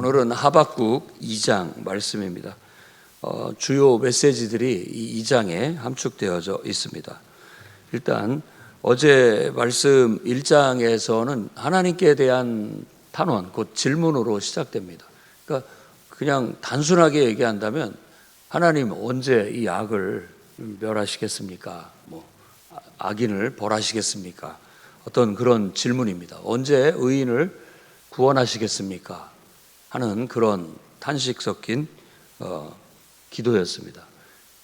오늘은 하박국 2장 말씀입니다. 주요 메시지들이 이 2장에 함축되어져 있습니다. 일단 어제 말씀 1장에서는 하나님께 대한 탄원, 곧 질문으로 시작됩니다. 그러니까 그냥 단순하게 얘기한다면 하나님 언제 이 악을 멸하시겠습니까? 악인을 벌하시겠습니까? 어떤 그런 질문입니다. 언제 의인을 구원하시겠습니까? 하는 그런 탄식 섞인 기도였습니다.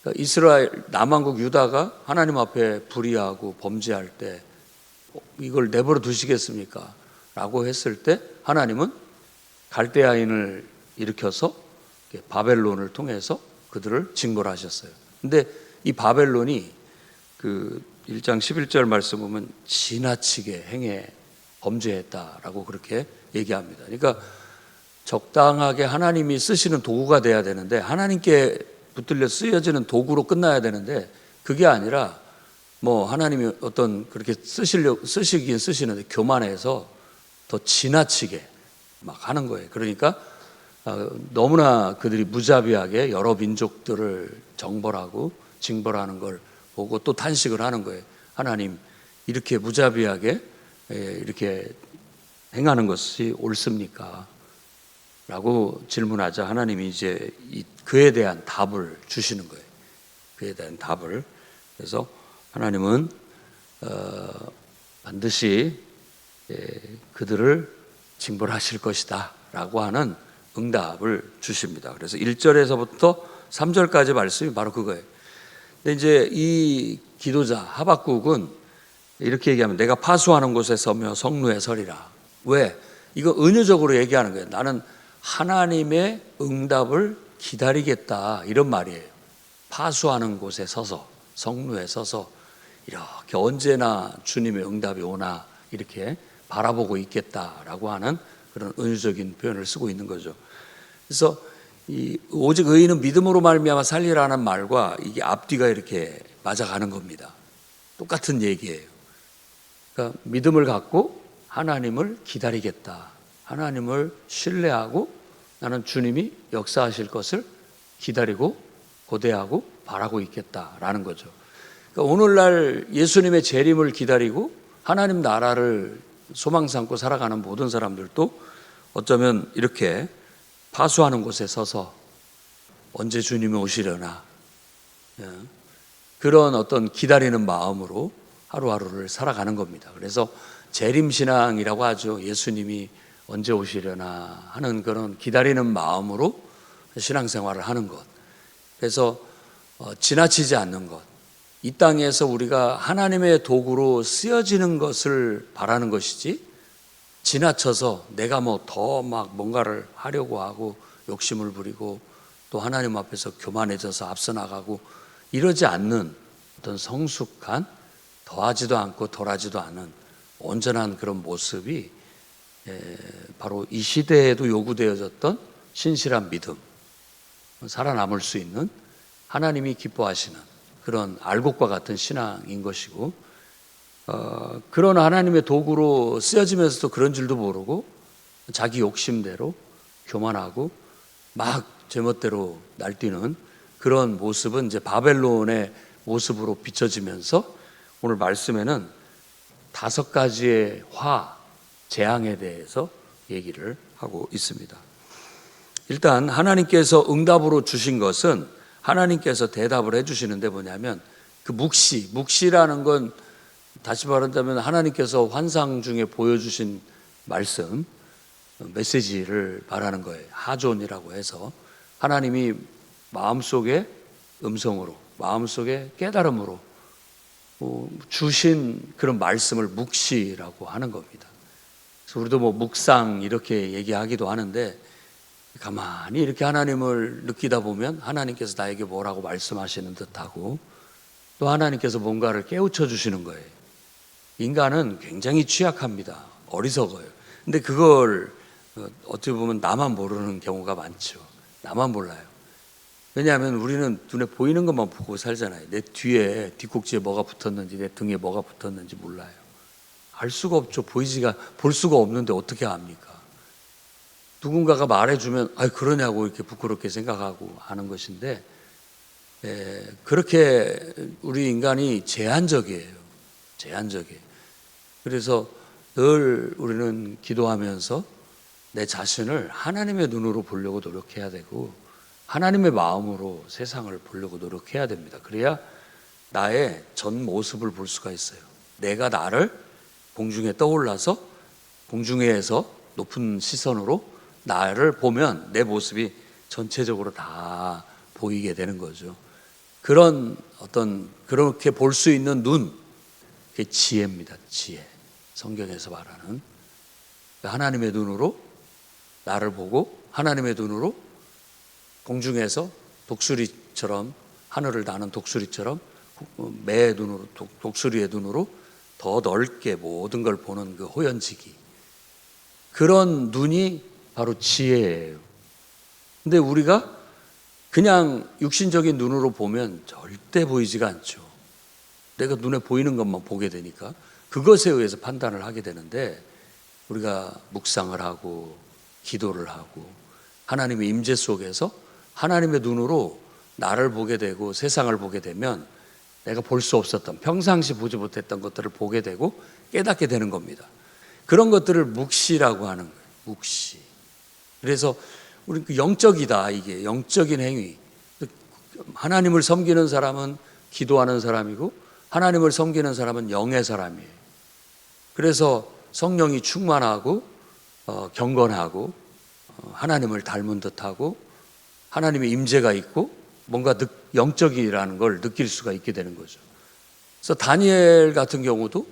그러니까 이스라엘 남왕국 유다가 하나님 앞에 불의하고 범죄할 때 이걸 내버려 두시겠습니까? 라고 했을 때 하나님은 갈대아인을 일으켜서 바벨론을 통해서 그들을 징벌하셨어요. 근데 이 바벨론이 그 1장 11절 말씀 보면 지나치게 행해 범죄했다라고 그렇게 얘기합니다. 그러니까 적당하게 하나님이 쓰시는 도구가 돼야 되는데, 하나님께 붙들려 쓰여지는 도구로 끝나야 되는데, 그게 아니라 하나님이 어떤 그렇게 쓰시긴 쓰시는데 교만해서 더 지나치게 막 하는 거예요. 그러니까 너무나 그들이 무자비하게 여러 민족들을 정벌하고 징벌하는 걸 보고 또 탄식을 하는 거예요. 하나님, 이렇게 무자비하게 이렇게 행하는 것이 옳습니까? 라고 질문하자 하나님이 이제 그에 대한 답을 주시는 거예요. 그에 대한 답을. 그래서 하나님은 반드시 그들을 징벌하실 것이다 라고 하는 응답을 주십니다. 그래서 1절에서부터 3절까지 말씀이 바로 그거예요. 근데 이제 이 기도자 하박국은 이렇게 얘기하면, 내가 파수하는 곳에 서며 성루에 서리라. 왜? 이거 은유적으로 얘기하는 거예요. 나는 하나님의 응답을 기다리겠다, 이런 말이에요. 파수하는 곳에 서서, 성루에 서서 이렇게 언제나 주님의 응답이 오나 이렇게 바라보고 있겠다라고 하는 그런 은유적인 표현을 쓰고 있는 거죠. 그래서 오직 의인은 믿음으로 말미암아 살리라는 말과 이게 앞뒤가 이렇게 맞아가는 겁니다. 똑같은 얘기예요. 그러니까 믿음을 갖고 하나님을 기다리겠다, 하나님을 신뢰하고 나는 주님이 역사하실 것을 기다리고 고대하고 바라고 있겠다라는 거죠. 그러니까 오늘날 예수님의 재림을 기다리고 하나님 나라를 소망 삼고 살아가는 모든 사람들도 어쩌면 이렇게 파수하는 곳에 서서 언제 주님이 오시려나, 그런 어떤 기다리는 마음으로 하루하루를 살아가는 겁니다. 그래서 재림신앙이라고 하죠. 예수님이 언제 오시려나 하는 그런 기다리는 마음으로 신앙생활을 하는 것. 그래서 지나치지 않는 것. 이 땅에서 우리가 하나님의 도구로 쓰여지는 것을 바라는 것이지, 지나쳐서 내가 더 뭔가를 하려고 하고 욕심을 부리고 또 하나님 앞에서 교만해져서 앞서 나가고 이러지 않는 어떤 성숙한, 더하지도 않고 덜하지도 않은 온전한 그런 모습이 바로 이 시대에도 요구되어졌던 신실한 믿음, 살아남을 수 있는 하나님이 기뻐하시는 그런 알곡과 같은 신앙인 것이고, 그런 하나님의 도구로 쓰여지면서도 그런 줄도 모르고 자기 욕심대로 교만하고 막 제멋대로 날뛰는 그런 모습은 이제 바벨론의 모습으로 비춰지면서 오늘 말씀에는 5가지의 재앙에 대해서 얘기를 하고 있습니다. 일단 하나님께서 응답으로 주신 것은, 하나님께서 대답을 해주시는데 뭐냐면 그 묵시라는 건 다시 말한다면 하나님께서 환상 중에 보여주신 말씀, 메시지를 말하는 거예요. 하존이라고 해서 하나님이 마음속에 음성으로, 마음속에 깨달음으로 주신 그런 말씀을 묵시라고 하는 겁니다. 그래서 우리도 묵상 이렇게 얘기하기도 하는데, 가만히 이렇게 하나님을 느끼다 보면 하나님께서 나에게 뭐라고 말씀하시는 듯하고 또 하나님께서 뭔가를 깨우쳐 주시는 거예요. 인간은 굉장히 취약합니다. 어리석어요. 근데 그걸 어떻게 보면 나만 모르는 경우가 많죠. 나만 몰라요. 왜냐하면 우리는 눈에 보이는 것만 보고 살잖아요. 내 뒤에, 뒷꼭지에 뭐가 붙었는지, 내 등에 뭐가 붙었는지 몰라요. 알 수가 없죠. 볼 수가 없는데 어떻게 압니까? 누군가가 말해주면 아 그러냐고 이렇게 부끄럽게 생각하고 하는 것인데 그렇게 우리 인간이 제한적이에요. 제한적이에요. 그래서 늘 우리는 기도하면서 내 자신을 하나님의 눈으로 보려고 노력해야 되고 하나님의 마음으로 세상을 보려고 노력해야 됩니다. 그래야 나의 전 모습을 볼 수가 있어요. 내가 나를 공중에 떠올라서 공중에서 높은 시선으로 나를 보면 내 모습이 전체적으로 다 보이게 되는 거죠. 그런 그렇게 볼 수 있는 눈, 그게 지혜입니다. 지혜. 성경에서 말하는 하나님의 눈으로 나를 보고 하나님의 눈으로 공중에서 독수리처럼 하늘을 나는 독수리처럼 매의 눈으로 독수리의 눈으로 더 넓게 모든 걸 보는 그 호연지기, 그런 눈이 바로 지혜예요. 근데 우리가 그냥 육신적인 눈으로 보면 절대 보이지가 않죠. 내가 눈에 보이는 것만 보게 되니까 그것에 의해서 판단을 하게 되는데, 우리가 묵상을 하고 기도를 하고 하나님의 임재 속에서 하나님의 눈으로 나를 보게 되고 세상을 보게 되면 내가 볼 수 없었던, 평상시 보지 못했던 것들을 보게 되고 깨닫게 되는 겁니다. 그런 것들을 묵시라고 하는 거예요. 묵시. 그래서 우리 영적이다, 이게 영적인 행위. 하나님을 섬기는 사람은 기도하는 사람이고 하나님을 섬기는 사람은 영의 사람이에요. 그래서 성령이 충만하고 경건하고 하나님을 닮은 듯하고 하나님의 임재가 있고 뭔가 영적이라는 걸 느낄 수가 있게 되는 거죠. 그래서 다니엘 같은 경우도,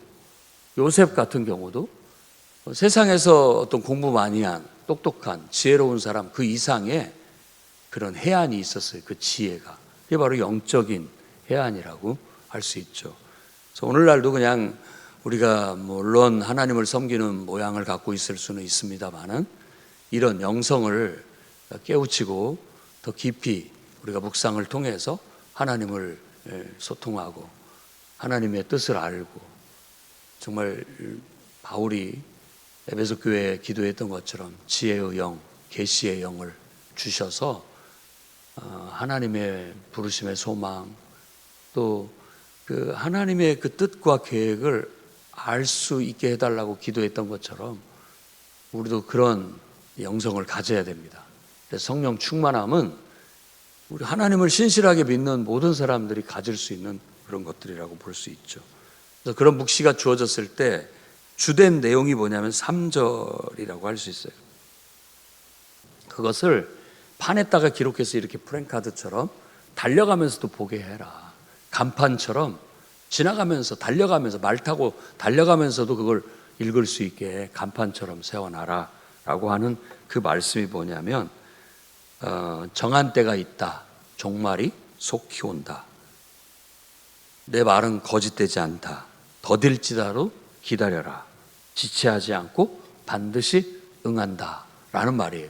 요셉 같은 경우도 세상에서 어떤 공부 많이 한 똑똑한 지혜로운 사람 그 이상의 그런 해안이 있었어요. 그 지혜가. 그게 바로 영적인 해안이라고 할 수 있죠. 그래서 오늘날도 그냥 우리가 물론 하나님을 섬기는 모양을 갖고 있을 수는 있습니다만은 이런 영성을 깨우치고 더 깊이 우리가 묵상을 통해서 하나님을 소통하고 하나님의 뜻을 알고, 정말 바울이 에베소 교회에 기도했던 것처럼 지혜의 영, 계시의 영을 주셔서 하나님의 부르심의 소망, 또 그 하나님의 그 뜻과 계획을 알 수 있게 해달라고 기도했던 것처럼 우리도 그런 영성을 가져야 됩니다. 그래서 성령 충만함은 우리 하나님을 신실하게 믿는 모든 사람들이 가질 수 있는 그런 것들이라고 볼 수 있죠. 그래서 그런 묵시가 주어졌을 때 주된 내용이 뭐냐면 3절이라고 할 수 있어요. 그것을 판에다가 기록해서 이렇게 프랭카드처럼 달려가면서도 보게 해라. 간판처럼 지나가면서 달려가면서 말 타고 달려가면서도 그걸 읽을 수 있게 간판처럼 세워놔라 라고 하는 그 말씀이 뭐냐면 정한 때가 있다. 종말이 속히 온다. 내 말은 거짓되지 않다. 더딜지라도 기다려라. 지체하지 않고 반드시 응한다 라는 말이에요.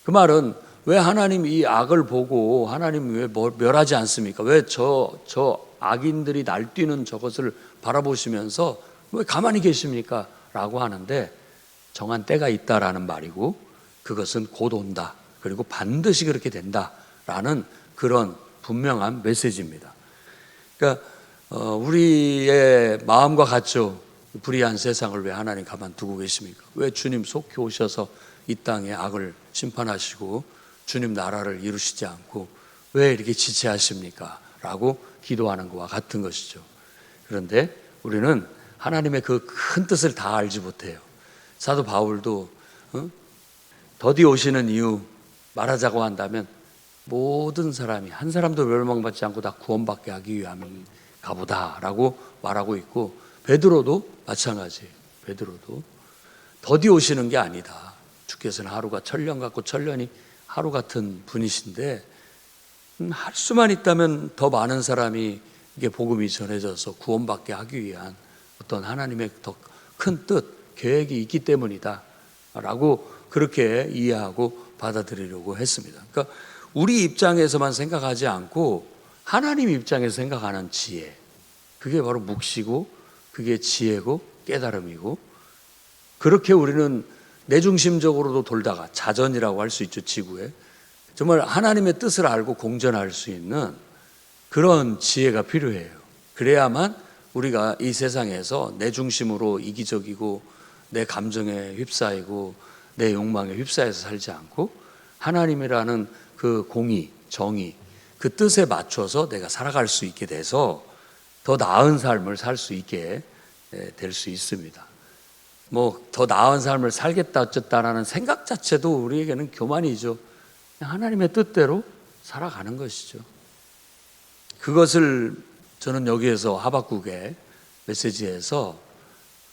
그 말은 왜 하나님 이 악을 보고 하나님 왜 멸하지 않습니까? 왜 저 악인들이 날뛰는 저것을 바라보시면서 왜 가만히 계십니까? 라고 하는데, 정한 때가 있다라는 말이고 그것은 곧 온다. 그리고 반드시 그렇게 된다라는 그런 분명한 메시지입니다. 그러니까 우리의 마음과 같죠. 불의한 세상을 왜 하나님 가만두고 계십니까? 왜 주님 속히 오셔서 이 땅에 악을 심판하시고 주님 나라를 이루시지 않고 왜 이렇게 지체하십니까? 라고 기도하는 것과 같은 것이죠. 그런데 우리는 하나님의 그 큰 뜻을 다 알지 못해요. 사도 바울도 더디 오시는 이유 말하자고 한다면 모든 사람이 한 사람도 멸망받지 않고 다 구원받게 하기 위함인가 보다라고 말하고 있고, 베드로도 마찬가지예요. 베드로도 더디 오시는 게 아니다. 주께서는 하루가 천년 같고 천년이 하루 같은 분이신데 할 수만 있다면 더 많은 사람이 이게 복음이 전해져서 구원받게 하기 위한 어떤 하나님의 더 큰 뜻, 계획이 있기 때문이다 라고 그렇게 이해하고 받아들이려고 했습니다. 그러니까 우리 입장에서만 생각하지 않고 하나님 입장에서 생각하는 지혜, 그게 바로 묵시고 그게 지혜고 깨달음이고, 그렇게 우리는 내중심적으로도 돌다가 자전이라고 할 수 있죠, 지구에. 정말 하나님의 뜻을 알고 공존할 수 있는 그런 지혜가 필요해요. 그래야만 우리가 이 세상에서 내 중심으로 이기적이고 내 감정에 휩싸이고 내 욕망에 휩싸여서 살지 않고 하나님이라는 그 공의, 정의, 그 뜻에 맞춰서 내가 살아갈 수 있게 돼서 더 나은 삶을 살 수 있게 될 수 있습니다. 뭐 더 나은 삶을 살겠다 어쨌다라는 생각 자체도 우리에게는 교만이죠. 하나님의 뜻대로 살아가는 것이죠. 그것을 저는 여기에서 하박국의 메시지에서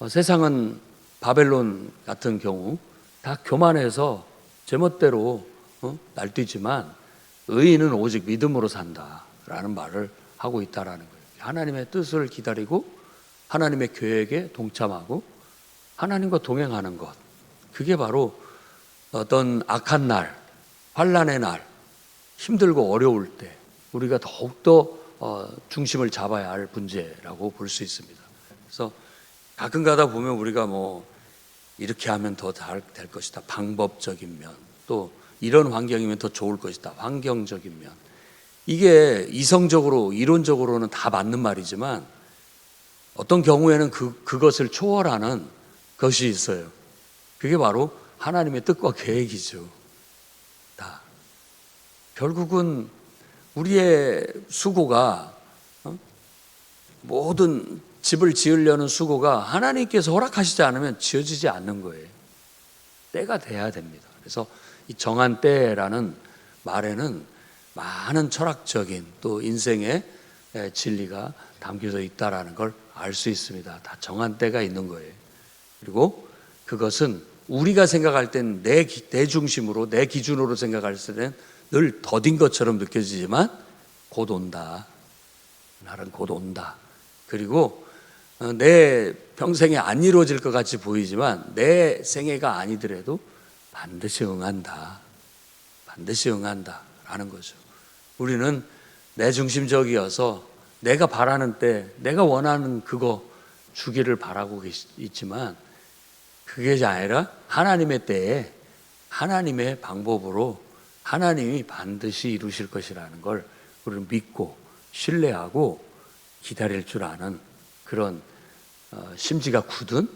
세상은 바벨론 같은 경우 다 교만해서 제멋대로 날뛰지만 의인은 오직 믿음으로 산다라는 말을 하고 있다라는 거예요. 하나님의 뜻을 기다리고 하나님의 계획에 동참하고 하나님과 동행하는 것, 그게 바로 어떤 악한 날, 환난의 날, 힘들고 어려울 때 우리가 더욱더 중심을 잡아야 할 문제라고 볼 수 있습니다. 그래서 가끔 가다 보면 우리가 뭐 이렇게 하면 더 잘 될 것이다, 방법적인 면, 또 이런 환경이면 더 좋을 것이다, 환경적인 면, 이게 이성적으로 이론적으로는 다 맞는 말이지만 어떤 경우에는 그것을 초월하는 것이 있어요. 그게 바로 하나님의 뜻과 계획이죠. 다 결국은 우리의 수고가 모든 집을 지으려는 수고가 하나님께서 허락하시지 않으면 지어지지 않는 거예요. 때가 돼야 됩니다. 그래서 이 정한 때라는 말에는 많은 철학적인 또 인생의 진리가 담겨져 있다라는 걸 알 수 있습니다. 다 정한 때가 있는 거예요. 그리고 그것은 우리가 생각할 땐 내 중심으로 내 기준으로 생각할 때는 늘 더딘 것처럼 느껴지지만 곧 온다. 날은 곧 온다. 그리고 내 평생에 안 이루어질 것 같이 보이지만 내 생애가 아니더라도 반드시 응한다. 반드시 응한다라는 거죠. 우리는 내 중심적이어서 내가 바라는 때 내가 원하는 그거 주기를 바라고 있지만 그게 아니라 하나님의 때에 하나님의 방법으로 하나님이 반드시 이루실 것이라는 걸 우리는 믿고 신뢰하고 기다릴 줄 아는 그런 심지가 굳은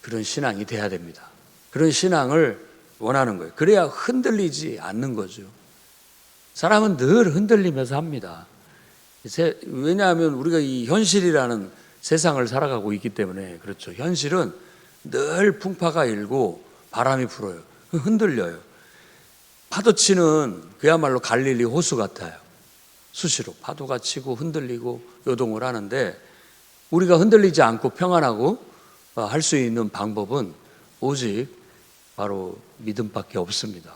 그런 신앙이 돼야 됩니다. 그런 신앙을 원하는 거예요. 그래야 흔들리지 않는 거죠. 사람은 늘 흔들리면서 합니다. 왜냐하면 우리가 이 현실이라는 세상을 살아가고 있기 때문에 그렇죠. 현실은 늘 풍파가 일고 바람이 불어요. 흔들려요. 파도치는 그야말로 갈릴리 호수 같아요. 수시로 파도가 치고 흔들리고 요동을 하는데 우리가 흔들리지 않고 평안하고 할 수 있는 방법은 오직 바로 믿음밖에 없습니다.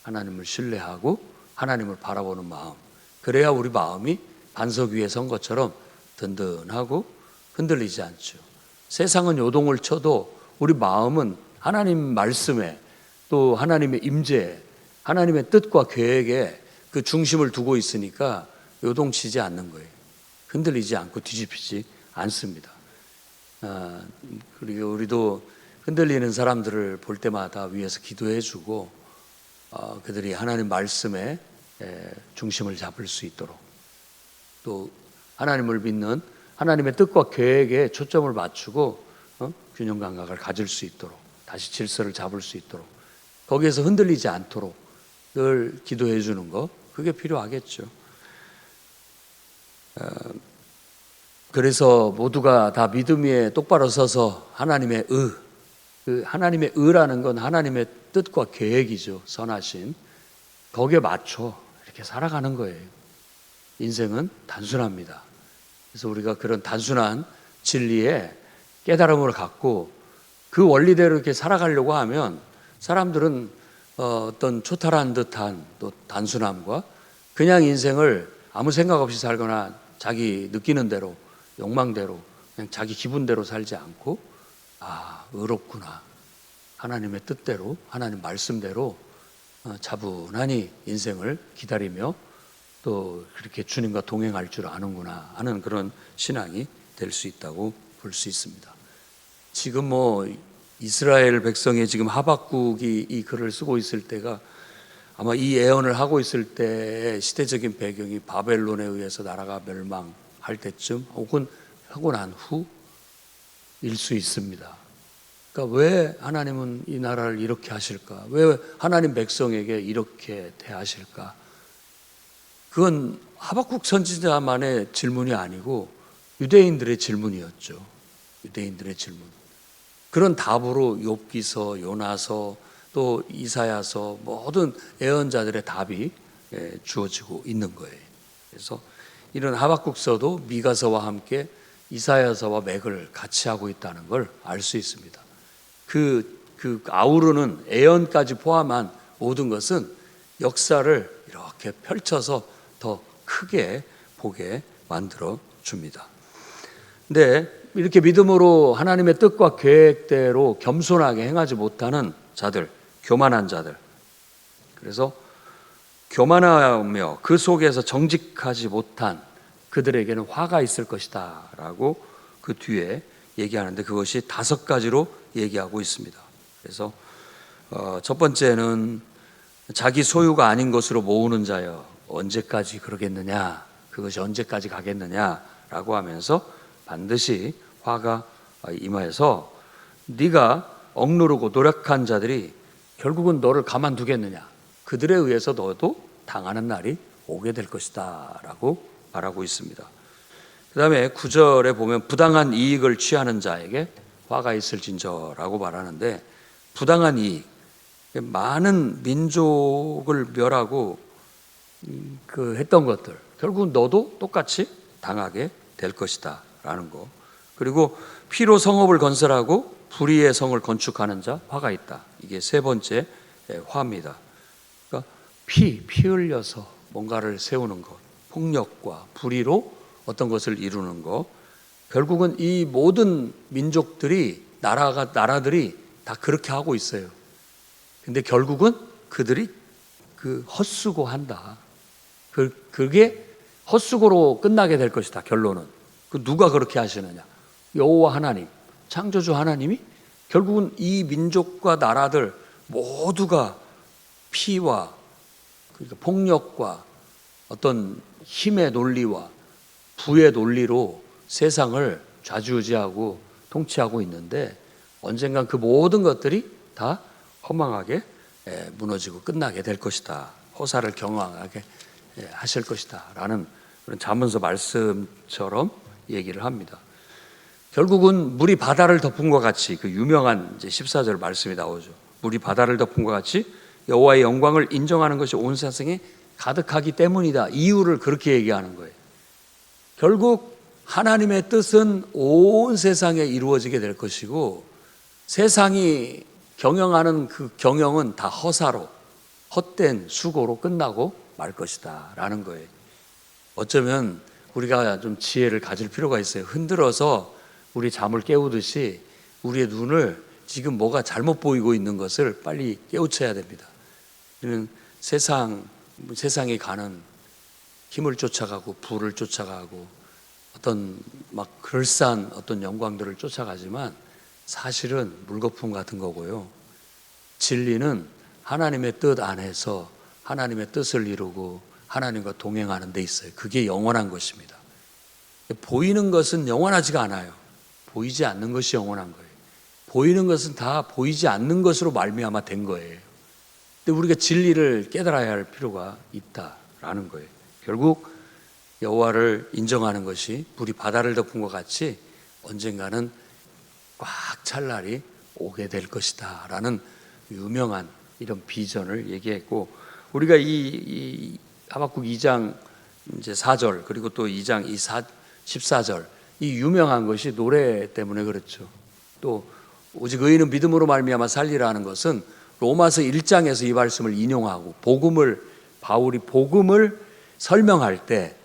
하나님을 신뢰하고 하나님을 바라보는 마음. 그래야 우리 마음이 반석 위에 선 것처럼 든든하고 흔들리지 않죠. 세상은 요동을 쳐도 우리 마음은 하나님 말씀에 또 하나님의 임재에 하나님의 뜻과 계획에 그 중심을 두고 있으니까 요동치지 않는 거예요. 흔들리지 않고 뒤집히지 않습니다. 그리고 우리도 흔들리는 사람들을 볼 때마다 위에서 기도해 주고 그들이 하나님 말씀에 중심을 잡을 수 있도록 또 하나님을 믿는 하나님의 뜻과 계획에 초점을 맞추고 균형 감각을 가질 수 있도록 다시 질서를 잡을 수 있도록 거기에서 흔들리지 않도록 늘 기도해 주는 거 그게 필요하겠죠. 그래서 모두가 다 믿음 위에 똑바로 서서 하나님의 그 하나님의 의라는 건 하나님의 뜻과 계획이죠. 선하신 거기에 맞춰 이렇게 살아가는 거예요. 인생은 단순합니다. 그래서 우리가 그런 단순한 진리에 깨달음을 갖고 그 원리대로 이렇게 살아가려고 하면 사람들은 어떤 초탈한 듯한 또 단순함과 그냥 인생을 아무 생각 없이 살거나 자기 느끼는 대로 욕망대로 그냥 자기 기분대로 살지 않고 의롭구나 하나님의 뜻대로 하나님 말씀대로 차분하니 인생을 기다리며 또 그렇게 주님과 동행할 줄 아는구나 하는 그런 신앙이 될 수 있다고 볼 수 있습니다. 지금 뭐 이스라엘 백성이 지금 하박국이 이 글을 쓰고 있을 때가 아마 이 예언을 하고 있을 때의 시대적인 배경이 바벨론에 의해서 나라가 멸망할 때쯤 혹은 하고 난 후일 수 있습니다. 그러니까 왜 하나님은 이 나라를 이렇게 하실까? 왜 하나님 백성에게 이렇게 대하실까? 그건 하박국 선지자만의 질문이 아니고 유대인들의 질문이었죠. 유대인들의 질문. 그런 답으로 욥기서, 요나서, 또 이사야서 모든 예언자들의 답이 주어지고 있는 거예요. 그래서 이런 하박국서도 미가서와 함께 이사야서와 맥을 같이 하고 있다는 걸 알 수 있습니다. 그 아우르는 예언까지 포함한 모든 것은 역사를 이렇게 펼쳐서 더 크게 보게 만들어 줍니다. 근데 이렇게 믿음으로 하나님의 뜻과 계획대로 겸손하게 행하지 못하는 자들, 교만한 자들, 그래서 교만하며 그 속에서 정직하지 못한 그들에게는 화가 있을 것이다 라고 그 뒤에 얘기하는데 그것이 5가지로 얘기하고 있습니다. 그래서 첫 번째는 자기 소유가 아닌 것으로 모으는 자여 언제까지 그러겠느냐, 그것이 언제까지 가겠느냐라고 하면서 반드시 화가 임하여서 네가 억누르고 노력한 자들이 결국은 너를 가만두겠느냐, 그들에 의해서 너도 당하는 날이 오게 될 것이다 라고 말하고 있습니다. 그 다음에 9절에 보면 부당한 이익을 취하는 자에게 화가 있을진저라고 말하는데, 부당한 이익, 많은 민족을 멸하고 했던 것들 결국은 너도 똑같이 당하게 될 것이다 라는 거. 그리고 피로 성읍을 건설하고 불의의 성을 건축하는 자 화가 있다. 이게 3번째 화입니다. 그러니까 피 흘려서 뭔가를 세우는 것, 폭력과 불의로 어떤 것을 이루는 것, 결국은 이 모든 민족들이 나라들이 다 그렇게 하고 있어요. 근데 결국은 그들이 헛수고한다. 그게 헛수고로 끝나게 될 것이다. 결론은. 누가 그렇게 하시느냐? 여호와 하나님, 창조주 하나님이 결국은 이 민족과 나라들 모두가 피와 그러니까 폭력과 어떤 힘의 논리와 부의 논리로 세상을 좌지우지하고 통치하고 있는데 언젠간 그 모든 것들이 다 허망하게 무너지고 끝나게 될 것이다. 호사를 경황하게 하실 것이다 라는 그런 잠언서 말씀처럼 얘기를 합니다. 결국은 물이 바다를 덮은 것 같이, 그 유명한 이제 14절 말씀이 나오죠. 물이 바다를 덮은 것 같이 여호와의 영광을 인정하는 것이 온 세상에 가득하기 때문이다. 이유를 그렇게 얘기하는 거예요. 결국 하나님의 뜻은 온 세상에 이루어지게 될 것이고 세상이 경영하는 그 경영은 다 허사로, 헛된 수고로 끝나고 말 것이다 라는 거예요. 어쩌면 우리가 좀 지혜를 가질 필요가 있어요. 흔들어서 우리 잠을 깨우듯이 우리의 눈을 지금 뭐가 잘못 보이고 있는 것을 빨리 깨우쳐야 됩니다. 우리는 세상에 가는 힘을 쫓아가고 부를 쫓아가고 어떤 막 그럴싸한 어떤 영광들을 쫓아가지만 사실은 물거품 같은 거고요. 진리는 하나님의 뜻 안에서 하나님의 뜻을 이루고 하나님과 동행하는 데 있어요. 그게 영원한 것입니다. 보이는 것은 영원하지가 않아요. 보이지 않는 것이 영원한 거예요. 보이는 것은 다 보이지 않는 것으로 말미암아 된 거예요. 근데 우리가 진리를 깨달아야 할 필요가 있다라는 거예요. 결국 여호와를 인정하는 것이 불이 바다를 덮은 것 같이 언젠가는 꽉 찰 날이 오게 될 것이다 라는 유명한 이런 비전을 얘기했고, 우리가 이 하박국 2장 이제 4절 그리고 또 2장 14절 이 유명한 것이 노래 때문에 그렇죠. 또 오직 의인은 믿음으로 말미암아 살리라는 것은 로마서 1장에서 이 말씀을 인용하고 바울이 복음을 설명할 때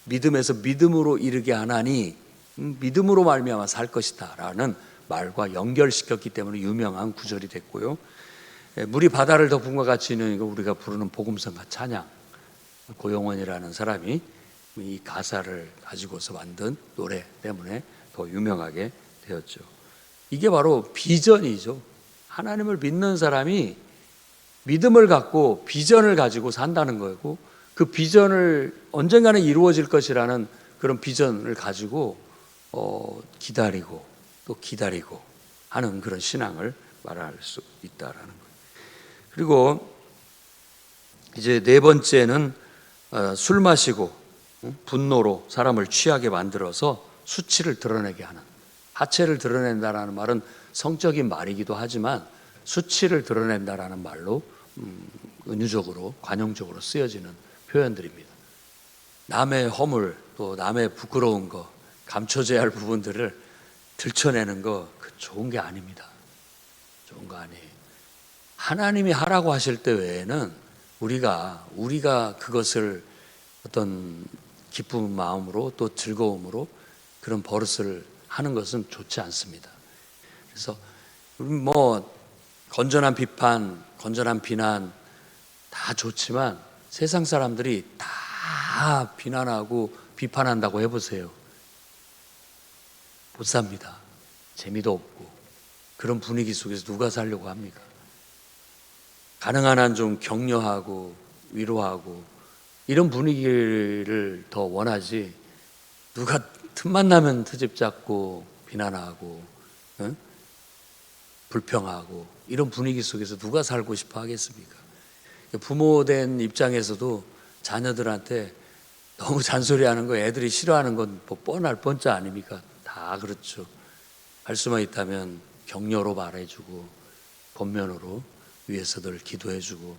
믿음에서 믿음으로 이르게 하나니 믿음으로 말미암아 살 것이다 라는 말과 연결시켰기 때문에 유명한 구절이 됐고요. 물이 바다를 덮은 것 같이는 우리가 부르는 복음성과 찬양, 고용원이라는 사람이 이 가사를 가지고서 만든 노래 때문에 더 유명하게 되었죠. 이게 바로 비전이죠. 하나님을 믿는 사람이 믿음을 갖고 비전을 가지고 산다는 거고, 그 비전을 언젠가는 이루어질 것이라는 그런 비전을 가지고 기다리고 또 기다리고 하는 그런 신앙을 말할 수 있다라는 거예요. 그리고 이제 네 번째는 술 마시고 분노로 사람을 취하게 만들어서 수치를 드러내게 하는, 하체를 드러낸다라는 말은 성적인 말이기도 하지만 수치를 드러낸다라는 말로 은유적으로 관용적으로 쓰여지는 표현들입니다. 남의 허물 또 남의 부끄러운 거, 감춰져야 할 부분들을 들춰내는 거, 그 좋은 게 아닙니다. 좋은 거 아니에요. 하나님이 하라고 하실 때 외에는 우리가 그것을 어떤 기쁜 마음으로 또 즐거움으로 그런 버릇을 하는 것은 좋지 않습니다. 그래서 뭐 건전한 비판, 건전한 비난 다 좋지만 세상 사람들이 다 비난하고 비판한다고 해보세요. 못 삽니다. 재미도 없고. 그런 분위기 속에서 누가 살려고 합니까? 가능한 한 좀 격려하고 위로하고 이런 분위기를 더 원하지, 누가 틈만 나면 트집 잡고 비난하고 불평하고 이런 분위기 속에서 누가 살고 싶어 하겠습니까? 부모된 입장에서도 자녀들한테 너무 잔소리하는 거, 애들이 싫어하는 건 뭐 뻔할 뻔짜 아닙니까? 다 그렇죠. 할 수만 있다면 격려로 말해주고 권면으로 위해서 늘 기도해주고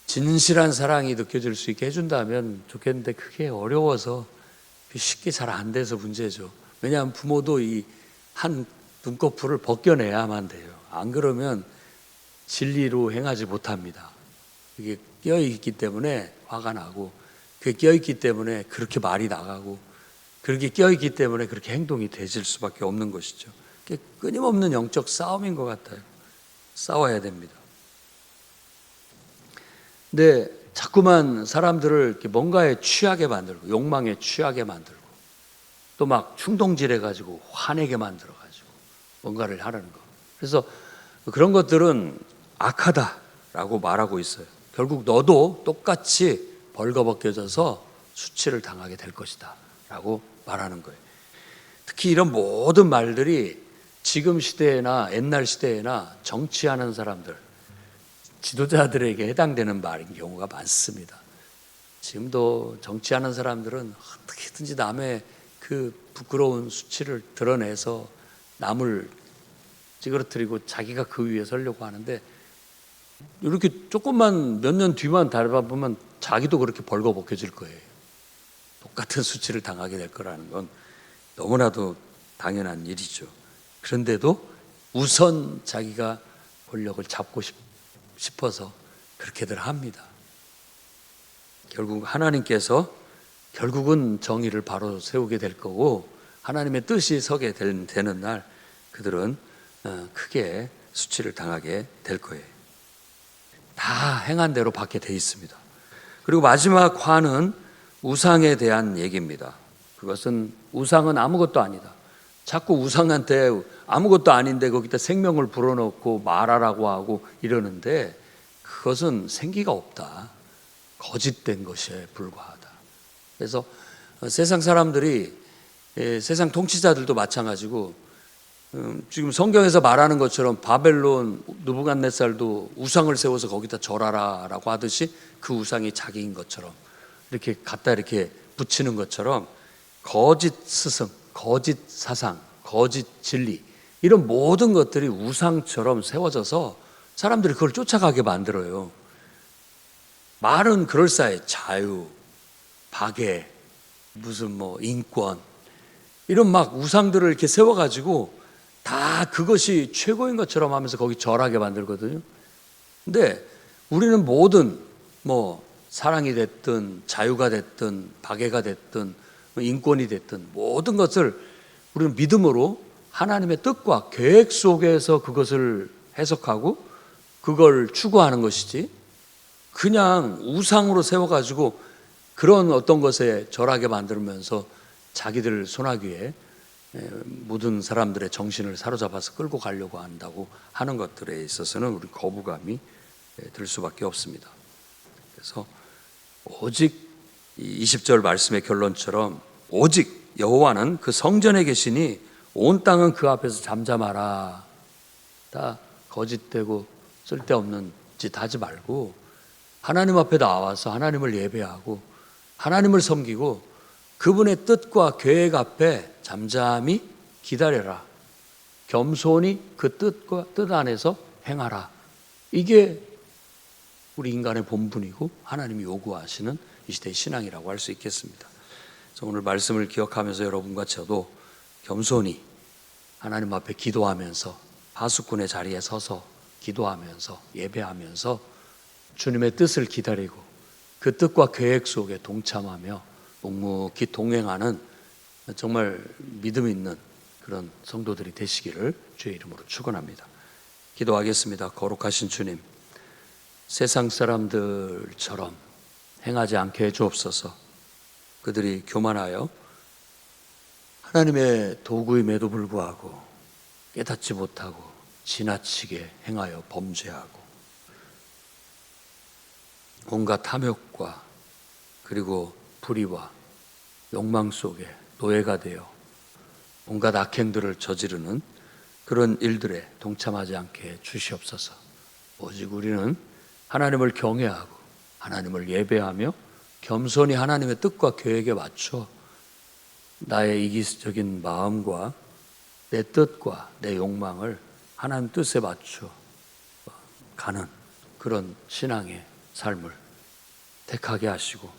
진실한 사랑이 느껴질 수 있게 해준다면 좋겠는데, 그게 어려워서 쉽게 잘 안 돼서 문제죠. 왜냐하면 부모도 이 한 눈꺼풀을 벗겨내야만 돼요. 안 그러면 진리로 행하지 못합니다. 그게 껴있기 때문에 화가 나고, 그게 껴있기 때문에 그렇게 말이 나가고, 그렇게 껴있기 때문에 그렇게 행동이 되질 수밖에 없는 것이죠. 그게 끊임없는 영적 싸움인 것 같아요. 싸워야 됩니다. 근데 자꾸만 사람들을 이렇게 뭔가에 취하게 만들고, 욕망에 취하게 만들고, 또 막 충동질해가지고 화내게 만들어가지고 뭔가를 하라는 거. 그래서 그런 것들은 악하다라고 말하고 있어요. 결국 너도 똑같이 벌거벗겨져서 수치를 당하게 될 것이다 라고 말하는 거예요. 특히 이런 모든 말들이 지금 시대나 옛날 시대나 정치하는 사람들, 지도자들에게 해당되는 말인 경우가 많습니다. 지금도 정치하는 사람들은 어떻게든지 남의 그 부끄러운 수치를 드러내서 남을 찌그러뜨리고 자기가 그 위에 서려고 하는데, 이렇게 조금만 몇 년 뒤만 달아보면 자기도 그렇게 벌거벗겨질 거예요. 똑같은 수치를 당하게 될 거라는 건 너무나도 당연한 일이죠. 그런데도 우선 자기가 권력을 잡고 싶어서 그렇게들 합니다. 결국 하나님께서 결국은 정의를 바로 세우게 될 거고, 하나님의 뜻이 서게 되는 날 그들은 크게 수치를 당하게 될 거예요. 다 행한 대로 받게 돼 있습니다. 그리고 마지막 화는 우상에 대한 얘기입니다. 그것은 우상은 아무것도 아니다. 자꾸 우상한테 아무것도 아닌데 거기다 생명을 불어넣고 말하라고 하고 이러는데, 그것은 생기가 없다. 거짓된 것에 불과하다. 그래서 세상 사람들이, 세상 통치자들도 마찬가지고, 지금 성경에서 말하는 것처럼 바벨론 느부갓네살도 우상을 세워서 거기다 절하라 라고 하듯이 그 우상이 자기인 것처럼 이렇게 갖다 이렇게 붙이는 것처럼, 거짓 스승, 거짓 사상, 거짓 진리, 이런 모든 것들이 우상처럼 세워져서 사람들이 그걸 쫓아가게 만들어요. 말은 그럴싸해. 자유, 박애, 무슨 뭐 인권, 이런 막 우상들을 이렇게 세워가지고 다 그것이 최고인 것처럼 하면서 거기 절하게 만들거든요. 근데 우리는 모든 뭐 사랑이 됐든 자유가 됐든 박애가 됐든 인권이 됐든 모든 것을 우리는 믿음으로 하나님의 뜻과 계획 속에서 그것을 해석하고 그걸 추구하는 것이지, 그냥 우상으로 세워가지고 그런 어떤 것에 절하게 만들면서 자기들 손아귀에 모든 사람들의 정신을 사로잡아서 끌고 가려고 한다고 하는 것들에 있어서는 우리 거부감이 들 수밖에 없습니다. 그래서 오직 20절 말씀의 결론처럼 오직 여호와는 그 성전에 계시니 온 땅은 그 앞에서 잠잠하라. 다 거짓되고 쓸데없는 짓 하지 말고 하나님 앞에 나와서 하나님을 예배하고 하나님을 섬기고 그분의 뜻과 계획 앞에 잠잠히 기다려라. 겸손히 그 뜻 안에서 행하라. 이게 우리 인간의 본분이고 하나님이 요구하시는 이 시대의 신앙이라고 할 수 있겠습니다. 그래서 오늘 말씀을 기억하면서 여러분과 저도 겸손히 하나님 앞에 기도하면서 파수꾼의 자리에 서서 기도하면서 예배하면서 주님의 뜻을 기다리고 그 뜻과 계획 속에 동참하며 묵묵히 동행하는 정말 믿음 있는 그런 성도들이 되시기를 주의 이름으로 축원합니다. 기도하겠습니다. 거룩하신 주님, 세상 사람들처럼 행하지 않게 해주옵소서. 그들이 교만하여 하나님의 도구임에도 불구하고 깨닫지 못하고 지나치게 행하여 범죄하고 온갖 탐욕과 그리고 불의와 욕망 속에 노예가 되어 온갖 악행들을 저지르는 그런 일들에 동참하지 않게 주시옵소서. 오직 우리는 하나님을 경외하고 하나님을 예배하며 겸손히 하나님의 뜻과 계획에 맞춰 나의 이기적인 마음과 내 뜻과 내 욕망을 하나님 뜻에 맞춰 가는 그런 신앙의 삶을 택하게 하시고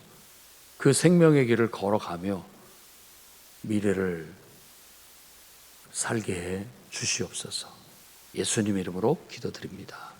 그 생명의 길을 걸어가며 미래를 살게 해 주시옵소서. 예수님 이름으로 기도드립니다.